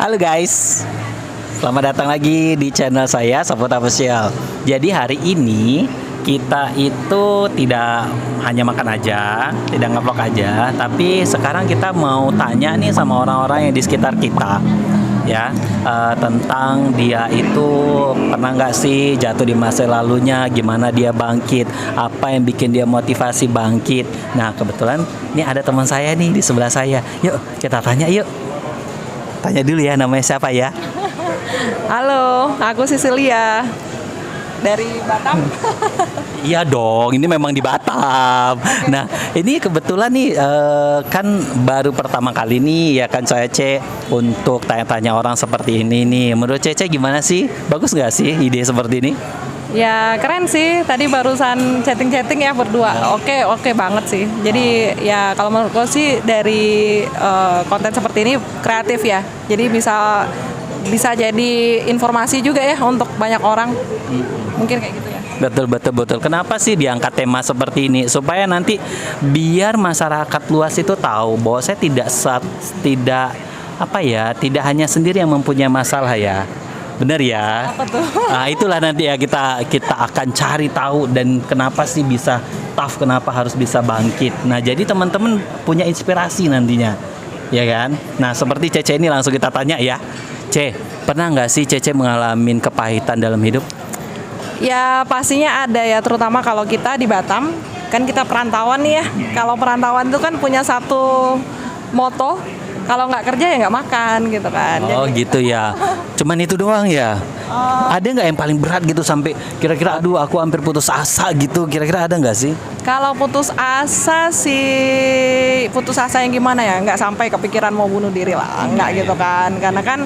Halo guys, selamat datang lagi di channel saya Saputra Official. Jadi hari ini kita itu tidak hanya makan aja, tidak ngevlog aja, tapi sekarang kita mau tanya nih sama orang-orang yang di sekitar kita, ya, tentang dia itu pernah nggak sih jatuh di masa lalunya, gimana dia bangkit, apa yang bikin dia motivasi bangkit. Nah kebetulan ini ada teman saya nih di sebelah saya. Yuk kita tanya yuk. Tanya dulu ya, namanya siapa ya? Halo, aku Sisilia dari Batam. Iya dong, ini memang di Batam. Nah, ini kebetulan nih kan baru pertama kali nih ya kan saya cek untuk tanya-tanya orang seperti ini nih. Menurut Cece gimana sih? Bagus nggak sih ide seperti ini? Ya keren sih, tadi barusan chatting-chatting ya berdua. Oke banget sih. Jadi ya kalau menurutku sih dari konten seperti ini kreatif ya. Jadi bisa jadi informasi juga ya untuk banyak orang. Mungkin kayak gitu ya. Betul. Kenapa sih diangkat tema seperti ini? Supaya nanti biar masyarakat luas itu tahu bahwa saya tidak hanya sendiri yang mempunyai masalah ya. Bener ya. Apa tuh? Nah, itulah nanti ya kita akan cari tahu dan kenapa sih bisa tough, kenapa harus bisa bangkit. Nah, jadi teman-teman punya inspirasi nantinya. Ya kan? Nah, seperti Cece ini langsung kita tanya ya. Pernah nggak sih Cece mengalami kepahitan dalam hidup? Ya pastinya ada ya, terutama kalau kita di Batam. Kan kita perantauan nih ya. Kalau perantauan itu kan punya satu moto, kalau nggak kerja ya nggak makan gitu kan. Oh Jadi, gitu ya. Cuman itu doang ya. Ada nggak yang paling berat gitu sampai kira-kira aduh aku hampir putus asa gitu. Kira-kira ada nggak sih? kalau putus asa sih, putus asa yang gimana ya? Nggak sampai kepikiran mau bunuh diri lah, nggak gitu kan. Karena kan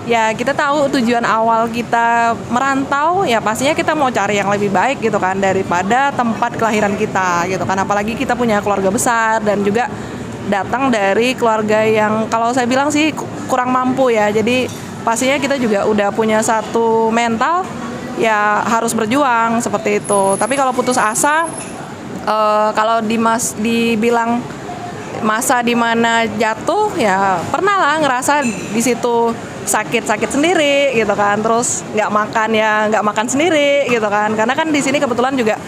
ya kita tahu tujuan awal kita merantau ya pastinya kita mau cari yang lebih baik gitu kan daripada tempat kelahiran kita gitu kan. Apalagi kita punya keluarga besar dan juga datang dari keluarga yang kalau saya bilang sih kurang mampu ya. Jadi pastinya kita juga udah punya satu mental ya harus berjuang seperti itu. Tapi kalau putus asa, kalau dibilang masa dimana jatuh ya pernah lah ngerasa di situ sakit sendiri gitu kan. Terus nggak makan sendiri gitu kan. Karena kan di sini kebetulan juga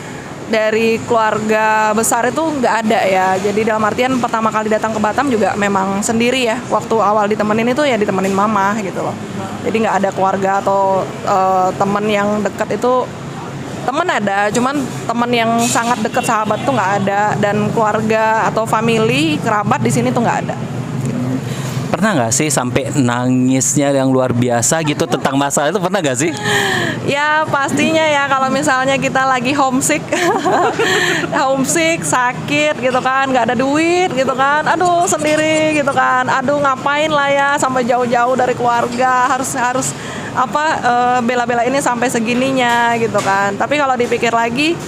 dari keluarga besar itu nggak ada ya. Jadi dalam artian pertama kali datang ke Batam juga memang sendiri ya. Waktu awal ditemenin itu ya ditemenin mama gitu loh. Jadi nggak ada keluarga atau temen yang dekat itu. Temen ada, cuman temen yang sangat dekat sahabat tuh nggak ada. Dan keluarga atau family, kerabat di sini tuh nggak ada. Pernah nggak sih sampai nangisnya yang luar biasa gitu tentang masalah itu, pernah nggak sih? Ya pastinya ya kalau misalnya kita lagi homesick, sakit gitu kan, nggak ada duit gitu kan, aduh sendiri gitu kan, aduh ngapain lah ya sampai jauh-jauh dari keluarga, harus bela-bela ini sampai segininya gitu kan. Tapi kalau dipikir lagi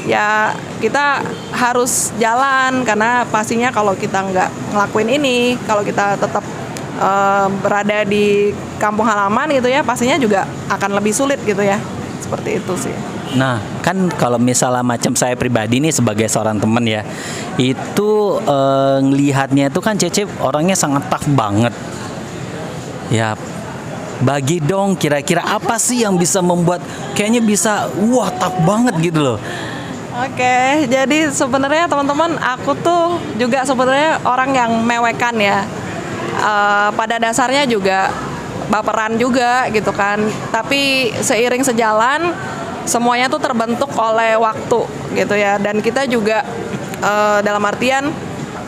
ya kita harus jalan karena pastinya kalau kita nggak ngelakuin ini, kalau kita tetap berada di kampung halaman gitu ya pastinya juga akan lebih sulit gitu ya, seperti itu sih. Nah kan kalau misalnya macam saya pribadi nih sebagai seorang teman ya, itu ngelihatnya itu kan Cece orangnya sangat tough banget ya. Bagi dong kira-kira apa sih yang bisa membuat kayaknya bisa wah tough banget gitu loh. Oke, jadi sebenarnya teman-teman aku tuh juga sebenarnya orang yang mewekan ya. Pada dasarnya juga baperan juga gitu kan. Tapi seiring sejalan semuanya tuh terbentuk oleh waktu gitu ya. Dan kita juga dalam artian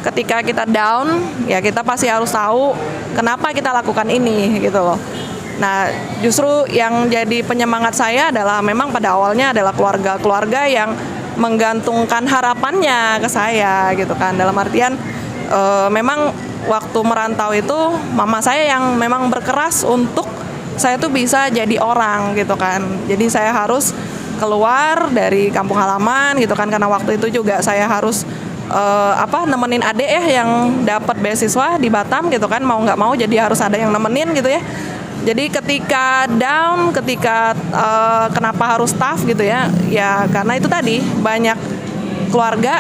ketika kita down ya kita pasti harus tahu kenapa kita lakukan ini gitu loh. Nah, justru yang jadi penyemangat saya adalah memang pada awalnya adalah keluarga-keluarga yang menggantungkan harapannya ke saya gitu kan. Dalam artian memang waktu merantau itu mama saya yang memang berkeras untuk saya tuh bisa jadi orang gitu kan. Jadi saya harus keluar dari kampung halaman gitu kan, karena waktu itu juga saya harus nemenin adik ya yang dapat beasiswa di Batam gitu kan. Mau nggak mau jadi harus ada yang nemenin gitu ya. Jadi ketika down, kenapa harus tough gitu ya? Ya karena itu tadi banyak keluarga,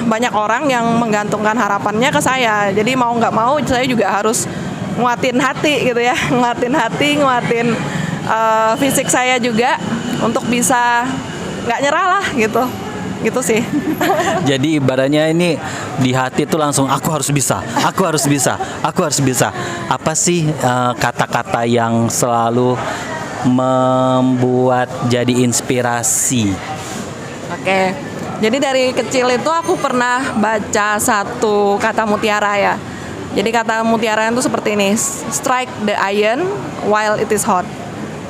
banyak orang yang menggantungkan harapannya ke saya. Jadi mau nggak mau saya juga harus nguatin hati gitu ya, nguatin fisik saya juga untuk bisa nggak nyerah lah gitu sih. Jadi ibaratnya ini di hati tuh langsung aku harus bisa, aku harus bisa, aku harus bisa. Apa sih kata-kata yang selalu membuat jadi inspirasi? Oke. Jadi dari kecil itu aku pernah baca satu kata mutiara ya. Jadi kata mutiara itu seperti ini, strike the iron while it is hot.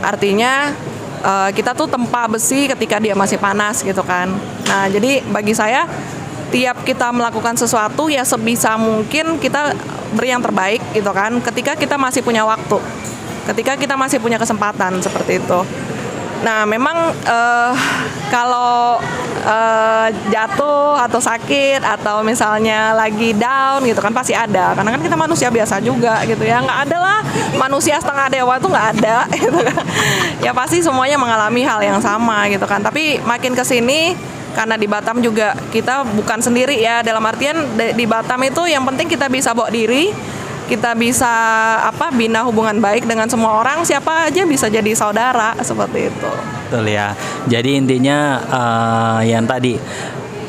Artinya kita tuh tempa besi ketika dia masih panas gitu kan. Nah, jadi bagi saya tiap kita melakukan sesuatu ya sebisa mungkin kita beri yang terbaik gitu kan. Ketika kita masih punya waktu, ketika kita masih punya kesempatan seperti itu. Nah, memang kalau jatuh atau sakit atau misalnya lagi down gitu kan pasti ada, karena kan kita manusia biasa juga gitu ya, nggak ada lah manusia setengah dewa itu nggak ada gitu kan. Ya pasti semuanya mengalami hal yang sama gitu kan, tapi makin kesini karena di Batam juga kita bukan sendiri ya, dalam artian di Batam itu yang penting kita bisa bawa diri, kita bisa bina hubungan baik dengan semua orang, siapa aja bisa jadi saudara seperti itu. Betul ya. Jadi intinya yang tadi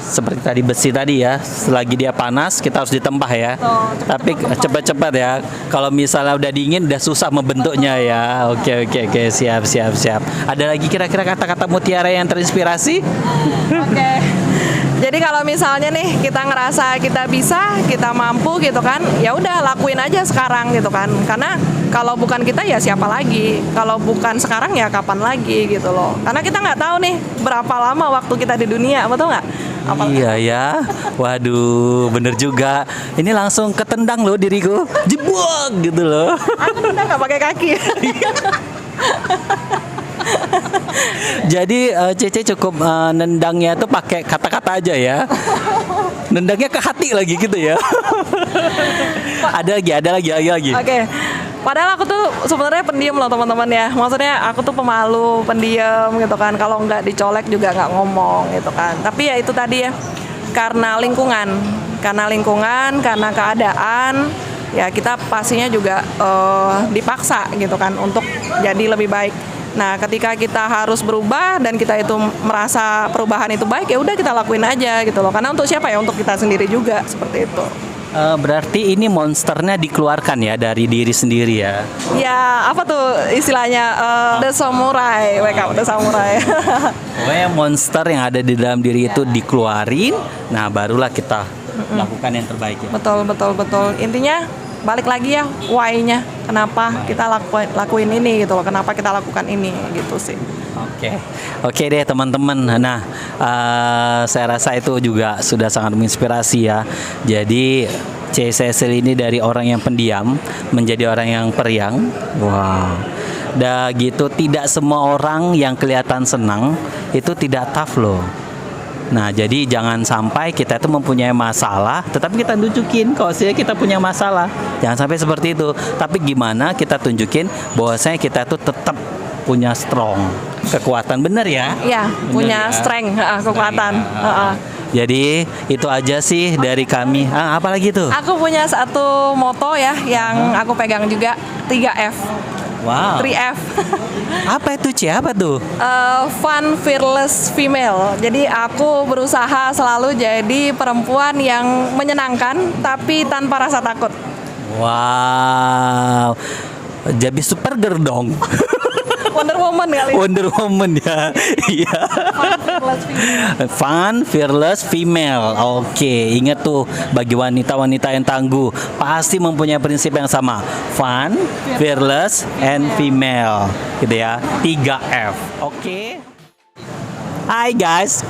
seperti tadi besi tadi ya, selagi dia panas kita harus ditempah ya. Tapi cepat-cepat ya. Kalau misalnya udah dingin udah susah membentuknya ya. Oke, siap. Ada lagi kira-kira kata-kata mutiara yang terinspirasi? Oke. Jadi kalau misalnya nih kita ngerasa kita bisa, kita mampu gitu kan, ya udah lakuin aja sekarang gitu kan. Karena kalau bukan kita ya siapa lagi? Kalau bukan sekarang ya kapan lagi gitu loh. Karena kita nggak tahu nih berapa lama waktu kita di dunia, betul nggak? Iya ya. Waduh, bener juga. Ini langsung ketendang loh diriku. Jebuak gitu loh. Aku nendang nggak pakai kaki. Jadi Cece cukup nendangnya tuh pakai kata-kata aja ya. Nendangnya ke hati lagi gitu ya. Ada lagi. Oke. Padahal aku tuh sebenarnya pendiam loh teman-teman ya. Maksudnya aku tuh pemalu, pendiam gitu kan. Kalau nggak dicolek juga nggak ngomong gitu kan. Tapi ya itu tadi ya, karena lingkungan, karena keadaan, ya kita pastinya juga dipaksa gitu kan untuk jadi lebih baik. Nah, ketika kita harus berubah dan kita itu merasa perubahan itu baik, ya udah kita lakuin aja gitu loh. Karena untuk siapa ya? Untuk kita sendiri juga seperti itu. Berarti ini monsternya dikeluarkan ya dari diri sendiri ya? Ya, apa tuh istilahnya? The Samurai, wake up the Samurai. Pokoknya monster yang ada di dalam diri itu dikeluarin, nah barulah kita lakukan yang terbaik ya. Betul. Intinya balik lagi ya, why-nya. Kenapa kita lakuin ini gitu loh? Kenapa kita lakukan ini gitu sih. Oke deh teman-teman. Nah, saya rasa itu juga sudah sangat menginspirasi ya. Jadi C. Cecil ini dari orang yang pendiam menjadi orang yang periang. Wow. Dah gitu, tidak semua orang yang kelihatan senang itu tidak tough loh. Nah, jadi jangan sampai kita itu mempunyai masalah, tetapi kita tunjukin kalau kita punya masalah. Jangan sampai seperti itu. Tapi gimana kita tunjukin bahwasanya kita itu tetap punya strong, kekuatan, bener ya? Iya, punya ya? strength, kekuatan. Jadi itu aja sih dari kami. Apa lagi tuh? Aku punya satu moto ya yang aku pegang juga, 3F. Wow. 3F. Apa itu, C? Apa tuh? Fun, fearless, female. Jadi aku berusaha selalu jadi perempuan yang menyenangkan tapi tanpa rasa takut. Wow. Jadi Supergirl dong. Wonder Woman kali. Wonder Woman ya. Iya. Fun, fearless, female. Oke, ingat tuh bagi wanita-wanita yang tangguh pasti mempunyai prinsip yang sama. Fun, fearless, and female. Gitu ya. 3F. Oke. Hai guys.